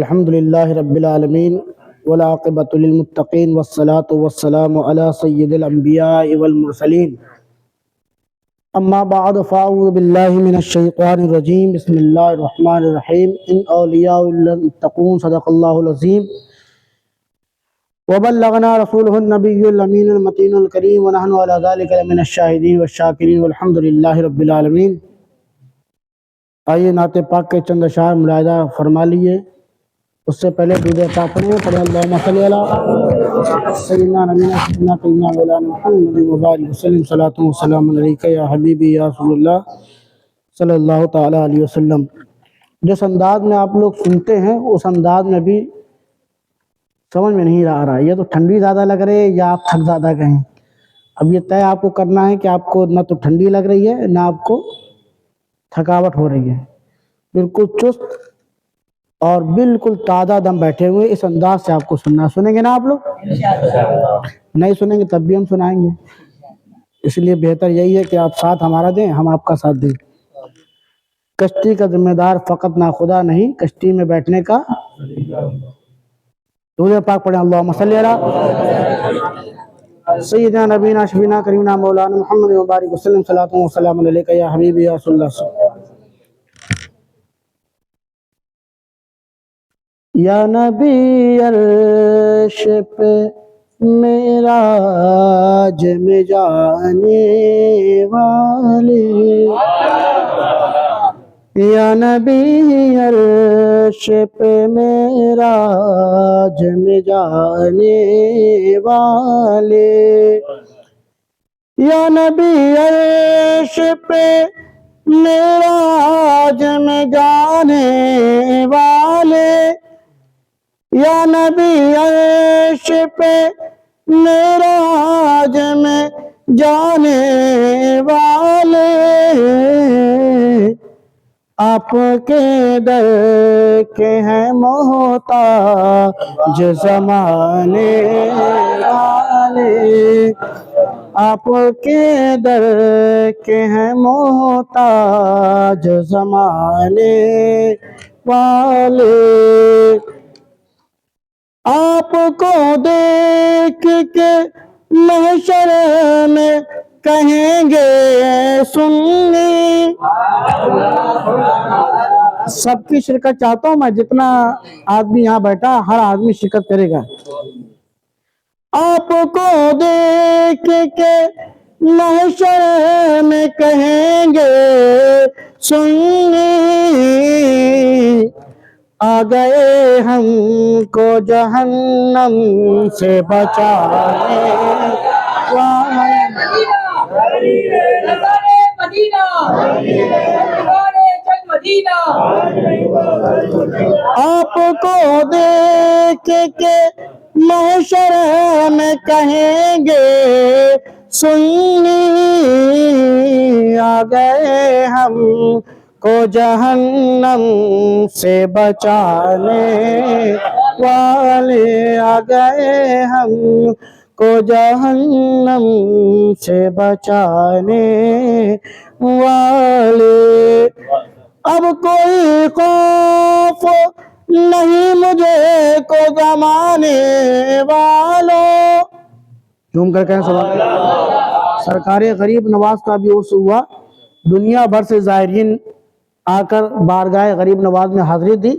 الحمد للہ رب العالمین والعاقبۃ للمتقین والصلاة والسلام علی سید الانبیاء والمرسلین اما بعد فاعوذ باللہ من الشیطان الرجیم بسم اللہ الرحمن الرحیم ان اولیاء الا المتقون صدق اللہ العظیم وبلغنا رسولہ النبی الامین المتین الکریم ونحن علی ذلک لمن الشاہدین والشاکرین والحمد للہ رب العالمین۔ آئیے نعت پاک کے چند اشعار ملاحظہ فرما لیے، اس سے پہلے درود پاک پڑھیں اللہم صلی علی سیدنا نبینا سیدنا قیدنا مولانا محمد مبارک وسلم صلاۃ و سلام علیکہ یا حبیبی یا رسول اللہ صلی اللہ تعالی علیہ وسلم۔ جس انداز میں آپ لوگ سنتے ہیں اس انداز میں بھی سمجھ میں نہیں آ رہا ہے، یا تو ٹھنڈی زیادہ لگ رہی ہے یا آپ تھک زیادہ گئے ہیں۔ اب یہ طے آپ کو کرنا ہے کہ آپ کو نہ تو ٹھنڈی لگ رہی ہے نہ آپ کو تھکاوٹ ہو رہی ہے، بالکل چست اور بالکل تازہ دم بیٹھے ہوئے اس انداز سے آپ کو سننا۔ سنیں گے نا آپ لوگ؟ نہیں سنیں گے تب بھی ہم سنائیں گے، اس لیے بہتر یہی ہے کہ آپ ساتھ ہمارا دیں، ہم آپ کا ساتھ دیں۔ کشتی کا ذمہ دار فقط نہ خدا نہیں، کشتی میں بیٹھنے کا درود پاک پڑھیں اللہم صلی علی سیدنا نبینا شفینا کریمنا مولانا محمد مبارک وسلم صلاۃ و سلام علیکہ یا حبیبی یا رسول اللہ۔ یا نبی عرش پہ معراج میں جانے والے، یا نبی عرش پہ معراج میں جانے والے، یا نبی عرش پہ معراج میں جانے والے، یا نبی عرش پہ معراج میں جانے والے، آپ کے در کے ہیں محتاج زمانے والے، آپ کے در کے ہیں محتاج زمانے والے، آپ کو دیکھ کے محشر میں کہیں گے سنی۔ سب کی شرکت چاہتا ہوں میں، جتنا آدمی یہاں بیٹھا ہر آدمی شرکت کرے گا۔ آپ کو دیکھ کے محشر میں کہیں گے سنی، آ گئے ہم کو جہنم سے بچانے والے، آپ کو دیکھ کے محشر میں کہیں گے سنی، آ گئے ہم کو جہنم سے بچانے والے، آ گئے ہم کو جہنم سے بچانے والے، اب کوئی خوف نہیں مجھے کو زمانے والوں۔ جھوم کر کہیں سبحان اللہ۔ سرکار غریب نواز کا بھی عرس ہوا، دنیا بھر سے زائرین آ کر بارگاہ غریب نواز میں حاضری دی،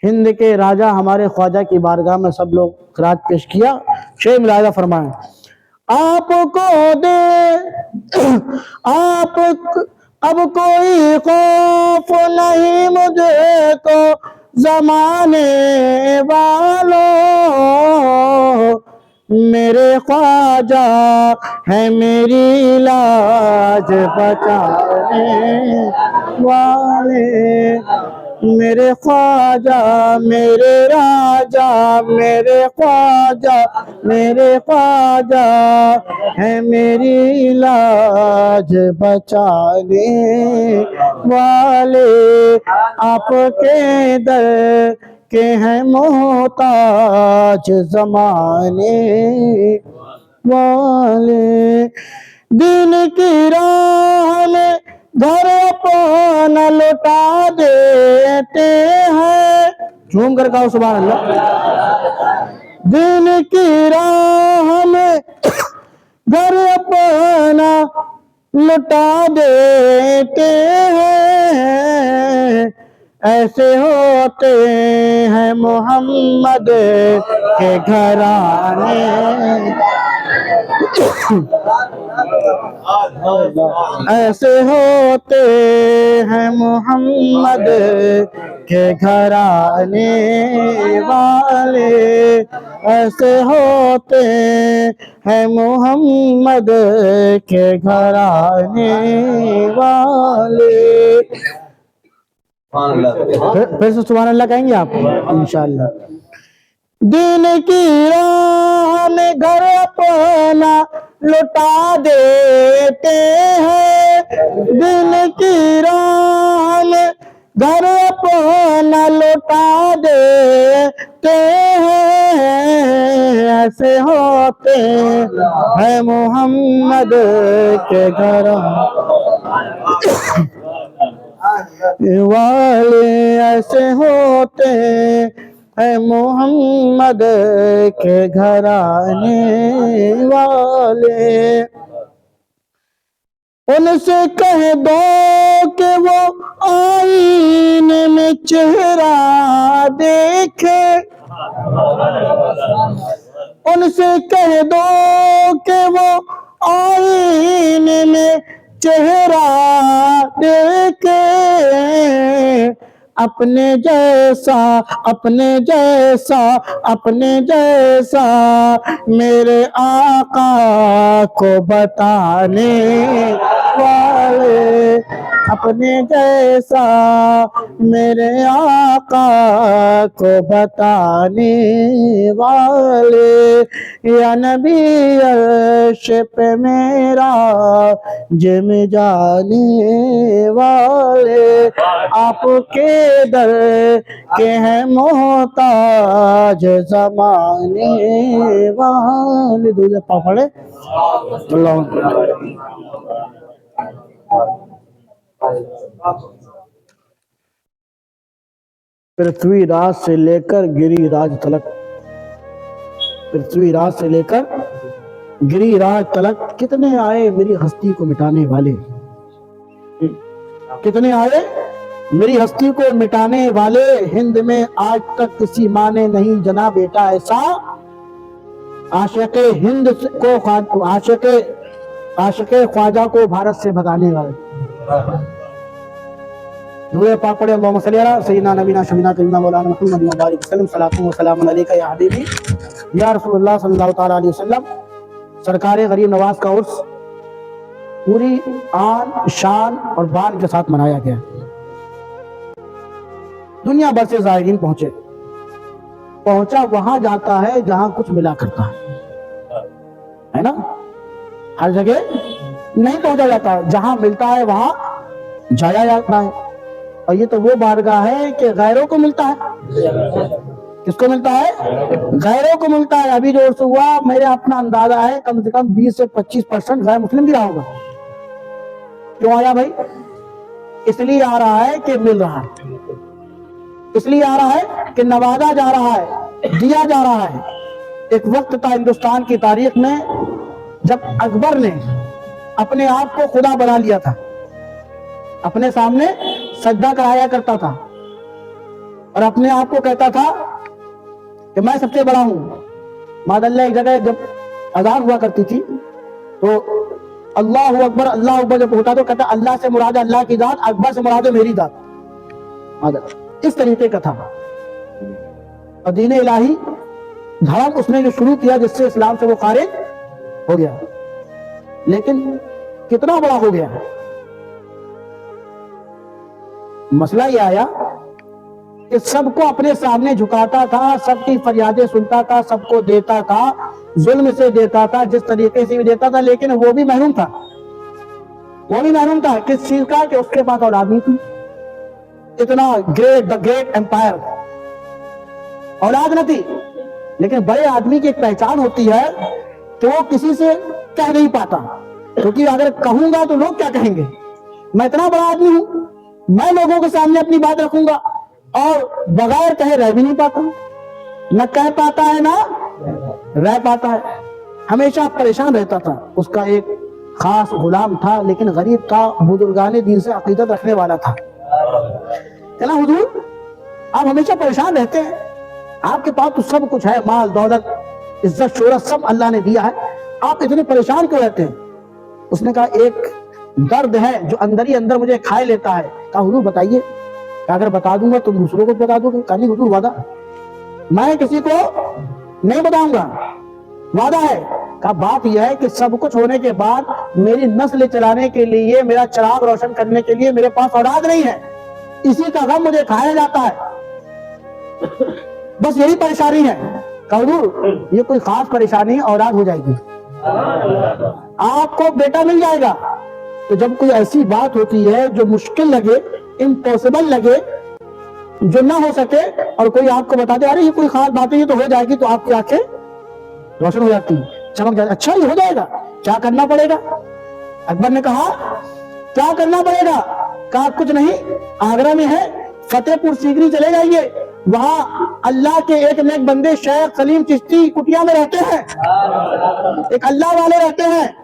ہند کے راجہ ہمارے خواجہ کی بارگاہ میں سب لوگ خراج پیش کیا۔ شیخ ملاحظہ فرمائیں، آپ کو دے آپ اب کوئی خوف نہیں مجھے کو زمانے والوں، میرے خواجہ ہے میری لاج بچانے والے، میرے خواجہ میرے راجہ میرے خواجہ میرے خواجہ ہے میری لاج بچانے والے، آپ کے در کے ہیں محتاج زمانے والے، دین کی راہ میں گھر اپنا لوٹا دیتے ہیں. جھوم کر کہو سبحان اللہ. دین کی راہ میں گھر اپنا لوٹا دیتے ہیں. ایسے ہوتے ہیں محمد کے گھرانے. ایسے ہوتے ہیں محمد کے گھرانے والے. ایسے ہوتے ہیں محمد کے گھرانے والے. پھر سے سبحان اللہ کہیں گے آپ انشاءاللہ. دین کی راہ میں گھر اپنا لوٹا دیتے ہیں. دین کی راہ میں گھر اپنا لوٹا دیتے ہیں. ایسے ہوتے ہیں محمد کے گھر والے. ایسے ہوتے ہیں محمد کے گھرانے والے. ان سے کہہ دو کہ وہ آئینے میں چہرہ دیکھے. ان سے کہہ دو کہ وہ آئینے میں چہرہ دیکھے. اپنے جیسا اپنے جیسا اپنے جیسا میرے آقا کو بتانے والے. اپنے جیسا میرے آقا کو بتانے والے. یا نبی عرش پہ میرا جم جانے والے. آپ کے در کے ہیں محتاج زمانے والے. دودھ پاپڑے اللہ. پرتھوی راج سے لے کر گری راج تلک. پرتھوی راج سے لے کر گری راج تلک کتنے آئے میری ہستی کو مٹانے والے. کتنے آئے میری ہستی کو مٹانے والے. ہند میں آج تک کسی ماں نے نہیں جنا بیٹا ایسا. عاشق ہند کو عاشق خواجہ کو بھارت سے بھگانے والے. دعائے پاک پڑھے. اللہم صلی علی سیدنا نبینا شبینا کریمنا مولانا محمد مبارک وسلم. صلاۃ و سلام علیکہ یا حبیبی یا رسول اللہ صلی اللہ تعالیٰ علیہ وسلم. سرکار غریب نواز کا عرس پوری آن شان اور بان کے ساتھ منایا گیا. دنیا بھر سے زائرین پہنچا وہاں جاتا ہے جہاں کچھ ملا کرتا ہے نا. ہر جگہ نہیں پہنچا جاتا, جہاں ملتا ہے وہاں جایا جاتا ہے. اور یہ تو وہ بارگاہ ہے کہ غیروں کو ملتا ہے. کس کو ملتا ہے؟ غیروں کو ملتا ہے. ابھی جو عرس ہوا میرے اپنا اندازہ ہے کم سے کم 20 سے 25% غیر مسلم بھی رہا ہوگا. کیوں آیا بھائی؟ اس لیے آ رہا ہے کہ مل رہا ہے. اس لیے آ رہا ہے کہ نوازا جا رہا ہے, دیا جا رہا ہے. ایک وقت تھا ہندوستان کی تاریخ میں جب اکبر نے اپنے آپ کو خدا بنا لیا تھا. اپنے سامنے سجدہ کرایا کرتا تھا اور اپنے آپ کو کہتا تھا کہ میں سب سے بڑا ہوں. ماد اللہ ایک جگہ جب اذان ہوا کرتی تھی تو اللہ اکبر جب ہوتا تو کہتا اللہ سے مراد اللہ کی ذات, اکبر سے مراد میری ذات. اس طریقے کا تھا. اور دین الہی دھڑم اس نے جو شروع کیا جس سے اسلام سے وہ خارج ہو گیا. لیکن کتنا بڑا ہو گیا. مسئلہ یہ آیا کہ سب کو اپنے سامنے جھکاتا تھا, سب کی فریادیں سنتا تھا, سب کو دیتا تھا, ظلم سے دیتا تھا, جس طریقے سے بھی دیتا تھا. لیکن وہ بھی محروم تھا. وہ بھی محروم تھا کس چیز کا؟ کہ اس کے پاس اولاد نہیں تھی. اتنا گریٹ امپائر, اولاد نہ تھی. لیکن بڑے آدمی کی ایک پہچان ہوتی ہے کہ وہ کسی سے کہہ نہیں پاتا, کیونکہ اگر کہوں گا تو لوگ کیا کہیں گے. मैं इतना बड़ा आदमी हूं, मैं लोगों के सामने अपनी बात रखूंगा और बगैर कहे रह भी नहीं पाता, न कह पाता है ना रह पाता है। हमेशा परेशान रहता था। उसका एक खास गुलाम था, लेकिन गरीब था, बुजुर्गाने दीन से अकीदत रखने वाला था। कहना हुजूर आप हमेशा परेशान रहते हैं, आपके पास तो सब कुछ है, माल दौलत इज्जत शोहरत सब अल्लाह ने दिया है, आप इतने परेशान क्यों रहते हैं? उसने कहा एक दर्द है जो अंदर ही अंदर मुझे खाए लेता है। कहा हुजूर बताइए। कहा अगर बता दूंगा तो दूसरों को बता दोगे? कहा नहीं हुजूर वादा, मैं किसी को नहीं बताऊंगा, वादा है। कहा बात यह है कि सब कुछ होने के बाद मेरी नस्ल चलाने के लिए, मेरा चिराग रोशन करने के लिए मेरे पास औलाद नहीं है, इसी का गम मुझे खाया जाता है, बस यही परेशानी है। कहा हुजूर ये कोई खास परेशानी है, औलाद हो जाएगी, आपको बेटा मिल जाएगा। तो जब कोई ऐसी बात होती है जो मुश्किल लगे, इम्पॉसिबल लगे, जो ना हो सके, और कोई आपको बता दे अरे ये कोई खास बात है, ये तो हो जाएगी, तो आपकी आंखें रोशन हो जाती, चमक जाती। अच्छा ये हो जाएगा, क्या करना पड़ेगा? अकबर ने कहा क्या करना पड़ेगा? कहा कुछ नहीं, आगरा में है फतेहपुर सीकरी चले जाइए, वहां अल्लाह के एक नेक बंदे शेख सलीम चिश्ती कुटिया में रहते हैं, एक अल्लाह वाले रहते हैं,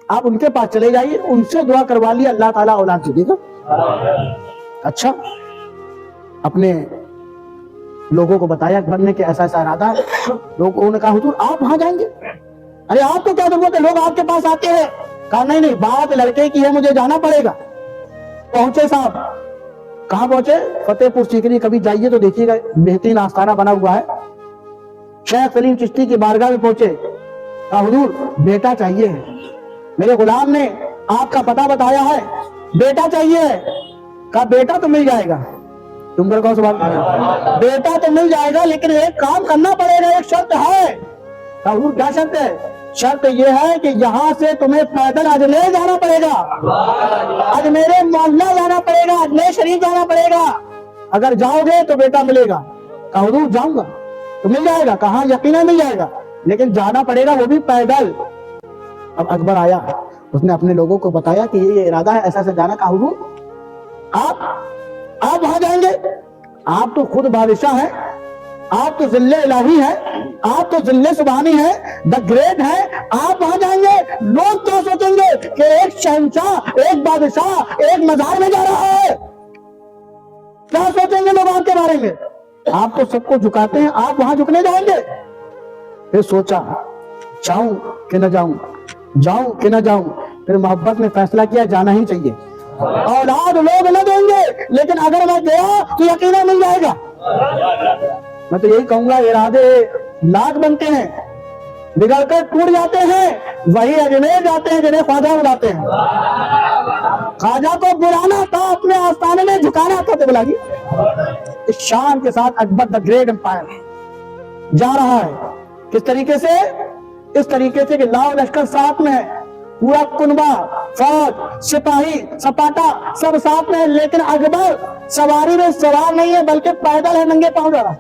आप उनके पास चले जाइए, उनसे दुआ करवा लिया, अल्लाह ताला औलाद दे देगा। अच्छा, अपने लोगों को बताया अकबर ने कि ऐसा ऐसा इरादा है। लोगों ने कहा हुजूर आप वहां जाएंगे? अरे आपको क्या जरूरत है, लोग आपके पास आते हैं। कहा नहीं नहीं, बात लड़के की है, मुझे जाना पड़ेगा। पहुंचे साहब, कहां पहुंचे? फतेहपुर सीकरी। कभी जाइए तो देखिएगा, बेहतरीन आस्थाना बना हुआ है। शेख सलीम चिश्ती की बारगाह में पहुंचे। कहा हुजूर बेटा चाहिए है, मेरे गुलाम ने आपका पता बताया है, बेटा चाहिए है। कहा बेटा तो मिल जाएगा। तुम कौन सा बात? बेटा तो मिल जाएगा, लेकिन एक काम करना पड़ेगा, एक शर्त है। कहा हुजूर क्या शर्त है? शर्त यह है कि यहाँ से तुम्हें पैदल अजमेर जाना पड़ेगा, अजमेर मोहल्ला जाना पड़ेगा, अजमेर शरीफ जाना पड़ेगा, अगर जाओगे तो बेटा मिलेगा। कहा हुजूर जाऊंगा तो मिल जाएगा। कहा यकीनन मिल जाएगा, लेकिन जाना पड़ेगा, वो भी पैदल। अब अकबर आया, उसने अपने लोगों को बताया कि ये इरादा है, ऐसा ऐसा जाना। कहा हुजूर आप वहां जाएंगे? आप तो खुद बादशाह हैं, आप तो जिल्ले इलाही हैं, आप तो जिल्ले सुबहानी हैं, द ग्रेट हैं, आप वहां जाएंगे, लोग क्या सोचेंगे कि एक शहंशाह, एक बादशाह एक मजार में जा रहा है, क्या सोचेंगे लोग आपके बारे में? आप तो सबको झुकाते हैं, आप वहां झुकने जाएंगे? फिर सोचा जाऊं कि न जाऊं, जाऊं कि न जाऊं। फिर मोहब्बत में फैसला किया जाना ही चाहिए। औलाद लोग न देंगे, लेकिन अगर मैं गया तो यकीनन मिल जाएगा। मैं तो यही कहूंगा, इरादे लाख बनते हैं, बिगड़कर टूट जाते हैं, वही अजमेर जाते हैं जिन्हें ख्वाजा बुलाते हैं। ख्वाजा को बुलाना था, अपने आस्थाने में झुकाना था, तो बुलाइए। इस शान के साथ अकबर द ग्रेट एम्पायर जा रहा है। किस तरीके से? इस तरीके से कि लाओ लश्कर साथ में है, पूरा कुनबा, फौज, सिपाही, सपाटा सब साथ में है, लेकिन अकबर सवारी में सवार नहीं है, बल्कि पैदल है, नंगे पांव जा रहा है,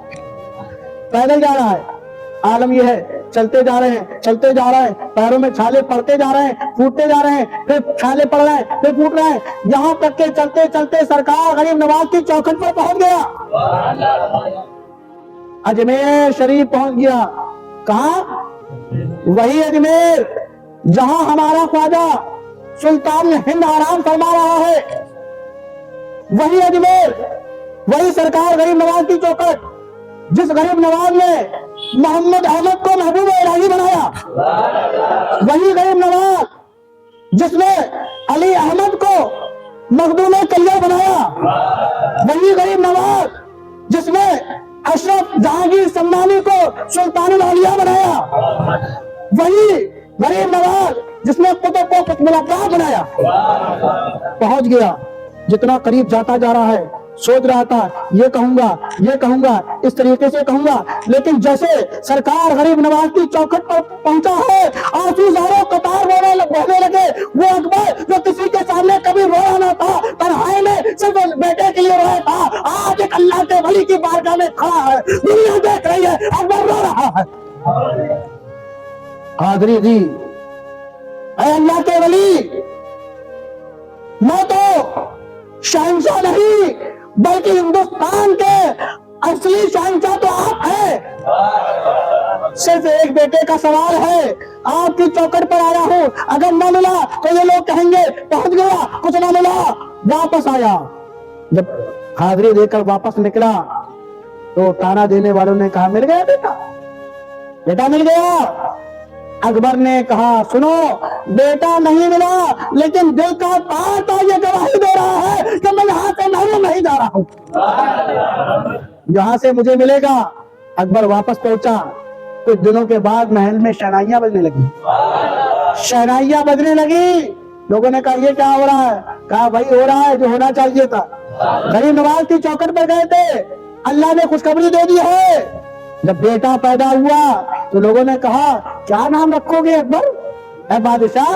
पैदल जा रहा है। आलम यह है, चलते जा रहे हैं, चलते जा रहे हैं, पैरों में छाले पड़ते जा रहे हैं, फूटते जा रहे हैं, फिर छाले पड़ रहे हैं, फिर फूट रहे हैं, यहाँ तक के चलते चलते सरकार गरीब नवाज की चौखट पर पहुंच गया, अजमेर शरीफ पहुंच गया। कहा? वही अजमेर जहां हमारा ख्वाजा सुल्तान हिंद आराम फरमा रहा है, वही अजमेर, वही सरकार गरीब नवाज की चौखट, जिस गरीब नवाज ने मोहम्मद अहमद को महबूब इलाही बनाया, वही गरीब नवाज जिसने अली अहमद को मखदूम कलिया बनाया, वही गरीब नवाज जिसने अशरफ जहांगीर सम्मानी को सुल्तानुल औलिया बनाया, वही गरीब नवाज जिसने कुतुब को कुतुबुल अब्रार बनाया। पहुंच गया, जितना करीब जाता जा रहा है, सोच रहा था ये कहूंगा, इस तरीके से कहूंगा, लेकिन जैसे सरकार गरीब नवाज की चौखट पर पहुंचा है, आंसू ज़ारों कतार बहने लगे। वो अकबर जो किसी के सामने कभी रोया ना था, तन्हाई में सिर्फ बेटे के लिए रोया था, आज एक अल्लाह के वली की बारगाह में खड़ा है, दुनिया देख रही है, अकबर रो रहा है। हाज़री दी, ऐ अल्लाह के वली, मैं तो शहंशाह नहीं बल्कि हिंदुस्तान के असली शहंशाह तो आप हैं। सिर्फ एक बेटे का सवाल है, आपकी चौखट पर आया हूं, अगर न मिला तो ये लोग कहेंगे पहुंच गया, कुछ ना मिला, वापस आया। जब हाजिरी देकर वापस निकला तो ताना देने वालों ने कहा मिल गया बेटा, बेटा मिल गया। अकबर ने कहा सुनो, बेटा नहीं मिला लेकिन दिल का तार ये गवाही दे रहा है कि मैं यहाँ से महरूम नहीं जा रहा हूँ, यहाँ से मुझे मिलेगा। अकबर वापस पहुंचा। कुछ दिनों के बाद महल में शहनाइयां बजने लगी, शहनाइयां बजने लगी। लोगों ने कहा ये क्या हो रहा है? कहा वही हो रहा है जो होना चाहिए था। गरीब नवाज की चौखट पर गए थे, अल्लाह ने खुशखबरी दे दी है। जब बेटा पैदा हुआ तो लोगों ने कहा क्या नाम रखोगे अकबर? ऐ बादशाह,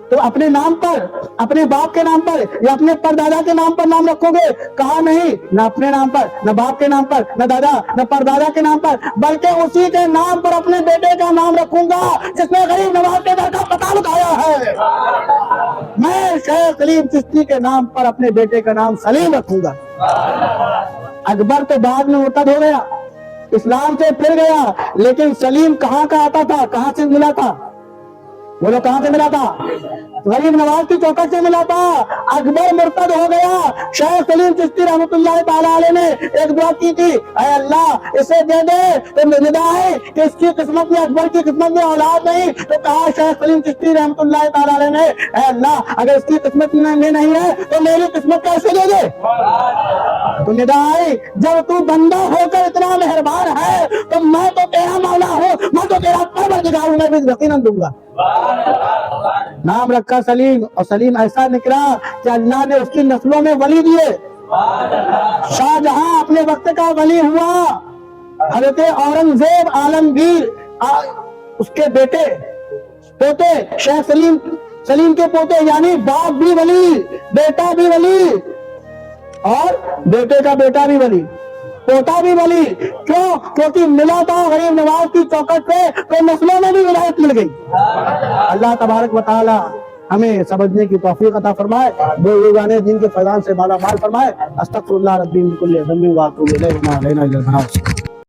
तो अपने नाम पर, अपने बाप के नाम पर या अपने परदादा के नाम पर नाम रखोगे? कहा नहीं, न अपने नाम पर, न बाप के नाम पर, न दादा न परदादा के नाम पर, बल्कि उसी के नाम पर अपने बेटे का नाम रखूंगा जिसने गरीब नवाज के घर का पता लगाया है। मैं शेख सलीम चिश्ती के नाम पर अपने बेटे का नाम सलीम रखूंगा। अकबर तो बाद में मुर्तद हो गया, इस्लाम से फिर गया, लेकिन सलीम कहाँ का आता था, कहाँ से मिला था? बोलो कहाँ से मिला था? गरीब नवाज की चौखट से मिला था। अकबर मुर्तद हो गया, शेख सलीम चिश्ती रहमतुल्लाह ताला अलैह ने एक दुआ की थी, ऐ अल्लाह इसे दे दे तो निदा है कि इसकी किस्मत में, अकबर की किस्मत में औलाद नहीं। तो कहा शेख सलीम चिश्ती रहमतुल्लाह ताला अलैह ने, ऐ अल्लाह अगर इसकी किस्मत में नहीं है तो मेरी किस्मत कैसे दे दे? तो निदा है, जब तू बंदा होकर इतना मेहरबान है तो मैं तो तेरा मौला हूँ, मैं तो तेरा परवरदिगार हूँ, मैं भी यकीनन दूंगा। नाम रखा सलीम, और सलीम ऐसा निकला कि अल्लाह ने उसकी नस्लों में वली दिए। शाहजहां अपने वक्त का वली हुआ, हजरत औरंगजेब आलमगीर उसके बेटे पोते, शेख सलीम के पोते, यानी बाप भी वली, बेटा भी वली, और बेटे का बेटा भी वली, पोता भी वली। क्यों? क्योंकि मिला था गरीब नवाज की चौखट से तो नस्लों में भी विलायत मिल गई। अल्लाह तबारक व तआला हमें समझने की तौफीक अता फरमाए, बुजुर्गाने दीन के फैजान से माला माल फरमाए। अस्तगफिरुल्लाह रब्बी मिन कुल्ली ज़ंबिन व अतूबु इलैहि व मा अलैना इल्ला अल-बलाग।